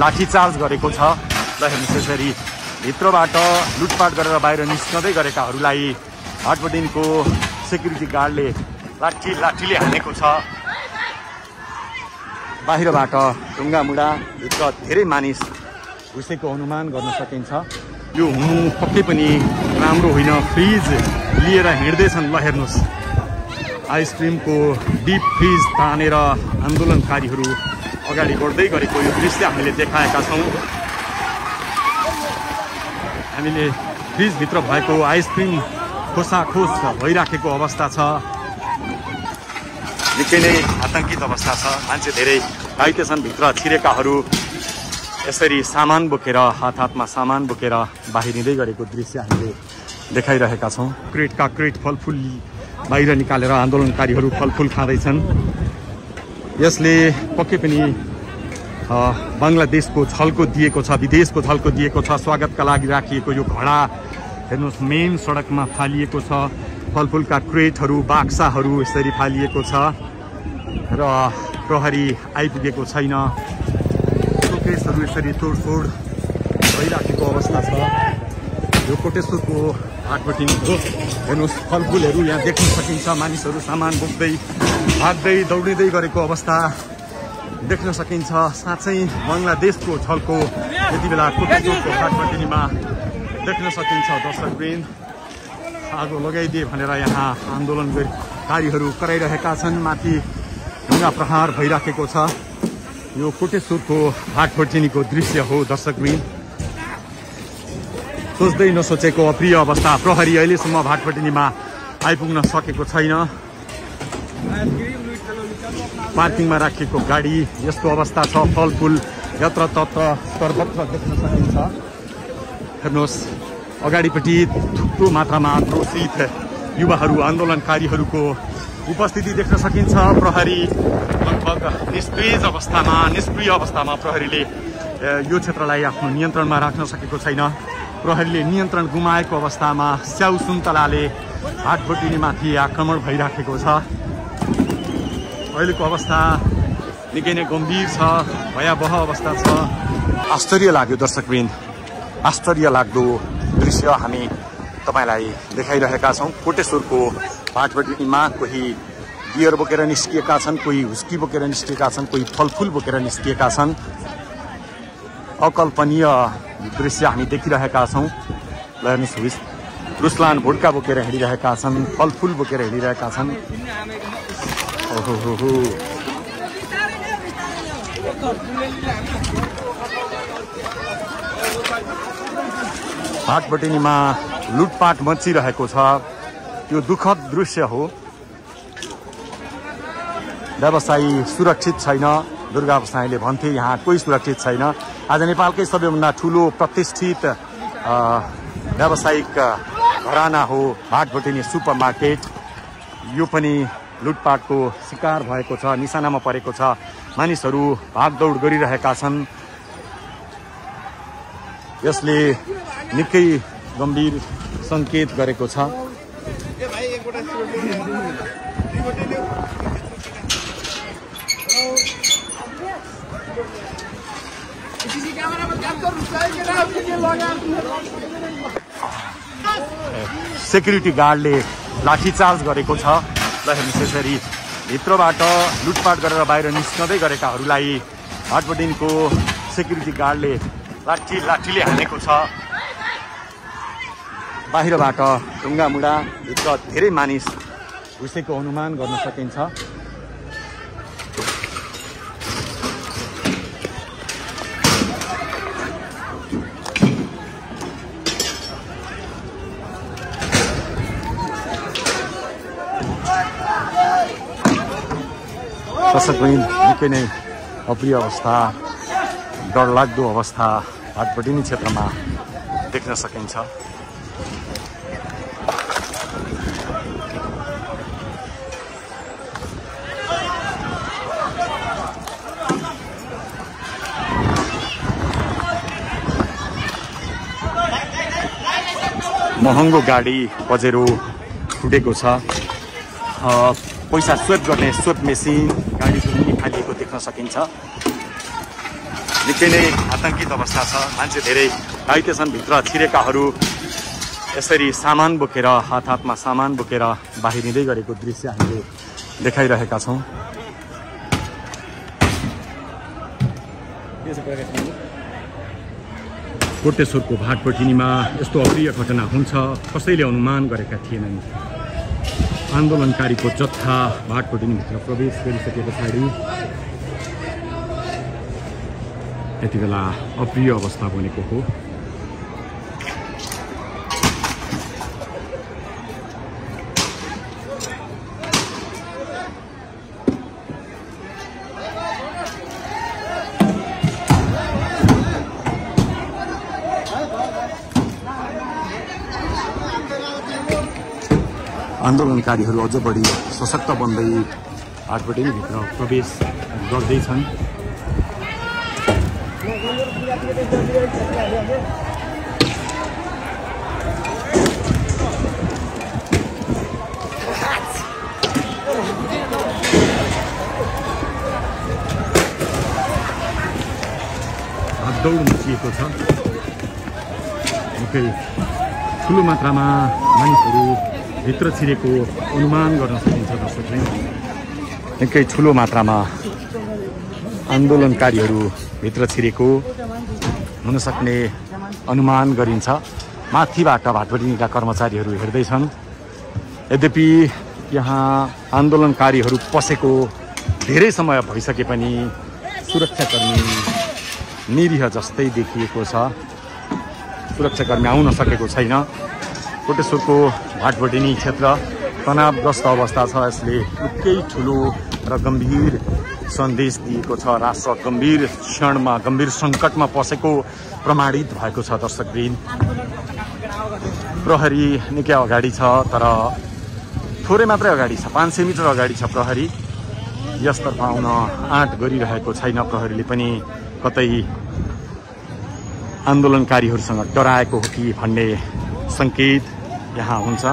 लाठीचार्ज गरेको छ। ल हेर्नुहोस् यसरी भित्रबाट लुटपाट गरेर बाहिर निस्कँदै गरेकाहरूलाई भाटबटिनको सेक्युरिटी गार्डले लाठीले हानेको छ। बाहिरबाट ढुङ्गामुढा भित्र धेरै मानिस घुसेको अनुमान गर्न सकिन्छ। यो हुनु पक्कै पनि राम्रो होइन। फ्रिज लिएर हिँड्दैछन्। ल हेर्नुहोस् आइसक्रिमको डिप फ्रिज तानेर आन्दोलनकारीहरू अगाडि बढ्दै गरेको यो दृश्य हामीले देखाएका छौँ। हामीले फ्रिजभित्र भएको आइसक्रिम खोसाखोस भइराखेको अवस्था छ। निकै नै आतंकित अवस्था छ। मान्छे धेरै घाइते छन्। भित्र छिरेकाहरू यसरी सामान बोकेर हातमा सामान बोकेर बाहिरिँदै गरेको दृश्य हामीले देखाइरहेका छौँ। क्रेटका क्रेट फलफुल बाहिर निकालेर आन्दोलनकारीहरू फलफुल खाँदैछन्। यसले पक्कै पनि बङ्गलादेशको छलको दिएको छ, विदेशको छलको दिएको छ। स्वागतका लागि राखिएको यो घडा हेर्नुहोस् मेन सडकमा फालिएको छ। फलफुलका क्रेटहरू बाक्साहरू यसरी फालिएको छ र प्रहरी आइपुगेको छैन। शोकेसहरू यसरी तोडफोड भइराखेको अवस्था छ। यो कोटेश्वरको भाटबटिन हो। हेर्नुहोस् फलफुलहरू यहाँ देख्न सकिन्छ। मानिसहरू सामान बोक्दै भाग्दै दौडिँदै गरेको अवस्था देख्न सकिन्छ। साँच्चै बङ्गलादेशको छलको यति बेला कोटेश्वरको भाटबटिनीमा देख्न सकिन्छ। दर्शकवृन्द आगो लगाइदिए भनेर यहाँ आन्दोलनकारीहरू कराइरहेका छन्। माथि ढुङ्गा प्रहार भइराखेको छ। यो कोटेश्वरको भाटबटिनीको दृश्य हो दर्शकवृन्द। सोच्दै नसोचेको अप्रिय अवस्था। प्रहरी अहिलेसम्म भाटबटिनीमा आइपुग्न सकेको छैन। पार्किङमा राखिएको गाडी यस्तो अवस्था छ। फलफुल यत्रतत्र सर्वत्र देख्न सकिन्छ। हेर्नुहोस् अगाडिपट्टि थुप्रो मात्रामा क्रोशित युवाहरू आन्दोलनकारीहरूको उपस्थिति देख्न सकिन्छ। प्रहरी लगभग निष्क्रिय अवस्थामा प्रहरीले यो क्षेत्रलाई आफ्नो नियन्त्रणमा राख्न सकेको छैन। प्रहरीले नियन्त्रण गुमाएको अवस्थामा स्याउ सुन्तलाले भाटबटिनीमाथि आक्रमण भइराखेको छ। अहिलेको अवस्था निकै नै गम्भीर छ, भयावह अवस्था छ। आश्चर्य लाग्यो दर्शकवृन्द, आश्चर्य लाग्दो दृश्य हामी तपाईलाई देखाइरहेका छौँ। कोटेश्वरको भाटबटिनीमा कोही बियर बोकेर निस्किएका छन्, कोही हुस्की बोकेर निस्किएका छन्, कोही फलफुल बोकेर निस्किएका छन्। अकल्पनीय दृश्य हामी देखिरहेका छौँ। ल हेर्नुहोस् रुसलान भुड्का बोकेर हिँडिरहेका छन्, फलफुल बोकेर हिँडिरहेका छन्। ओहो भाटबटिनीमा लुटपाट मचिरहेको छ। यो दुःखद दृश्य हो। व्यवसायी सुरक्षित छैन। दुर्गा गोसाईले भन्थे यहाँ कोही सुरक्षित छैन। आज नेपालकै सबैभन्दा ठुलो प्रतिष्ठित व्यावसायिक घराना हो भाटबटिनी सुपर मार्केट। यो पनि लुटपाटको शिकार भएको छ, निशानामा परेको छ। मानिसहरू भागदौड गरिरहेका छन्। यसले निकै गम्भीर सङ्केत गरेको छ। सेक्युरिटी गार्डले लाठीचार्ज गरेको छ। ल हेर्नुहोस् यसरी भित्रबाट लुटपाट गरेर बाहिर निस्कँदै गरेकाहरूलाई भाटबटिनको सेक्युरिटी गार्डले लाठीले हानेको छ। बाहिरबाट ढुङ्गामुढा भित्र धेरै मानिस घुसेको अनुमान गर्न सकिन्छ। दर्शकवृन्द निकै नै अप्रिय अवस्था, डरलाग्दो अवस्था भाटबटिनी क्षेत्रमा देख्न सकिन्छ। महँगो गाडी पजेरो फुटेको छ। पैसा स्वेप गर्ने स्वेप मेसिन गाडीको पनि फालिएको देख्न सकिन्छ। निकै नै आतंकित अवस्था छ। मान्छे धेरै घाइते छन्। भित्र छिरेकाहरू यसरी सामान बोकेर हातमा सामान बोकेर बाहिरिँदै गरेको दृश्य हामीले देखाइरहेका छौँ। कोटेश्वरको भाटपटिनीमा यस्तो अप्रिय घटना हुन्छ कसैले अनुमान गरेका थिएनन्। आन्दोलनकारीको जत्था भाटपटिनीभित्र प्रवेश गरिसके पछाडि यति बेला अप्रिय अवस्था बनेको हो। आन्दोलनकारीहरू अझ बढी सशक्त बन्दै भाटपटिनीभित्र प्रवेश गर्दैछन्। भागदौड मचिएको छ। निकै ठुलो मात्रामा मानिसहरू भित्र छिरेको अनुमान गर्न सकिन्छ। दर्शकले निकै ठुलो मात्रामा आन्दोलनकारीहरू भित्र छिरेको हुन सक्ने अनुमान गरिन्छ। माथिबाट भाटपटिनीका कर्मचारीहरू हेर्दैछन्। यद्यपि यहाँ आन्दोलनकारीहरू पसेको धेरै समय भइसके पनि सुरक्षाकर्मी निरीह जस्तै देखिएको छ। सुरक्षाकर्मी आउन सकेको छैन। कोटेश्वरको भाटपटिनी क्षेत्र तनावग्रस्त अवस्था छ। यसले निकै ठुलो र गम्भीर सन्देश दिएको छ। राष्ट्र गम्भीर क्षणमा गम्भीर सङ्कटमा पसेको प्रमाणित भएको छ। दर्शकवृन्द, प्रहरी निकै अगाडि छ, तर थोरै मात्रै अगाडि छ। 500 मिटर अगाडि छ प्रहरी। यसतर्फ आउन आँट गरिरहेको छैन। प्रहरीले पनि कतै आन्दोलनकारीहरूसँग डराएको हो कि भन्ने सङ्केत यहाँ हुन्छ।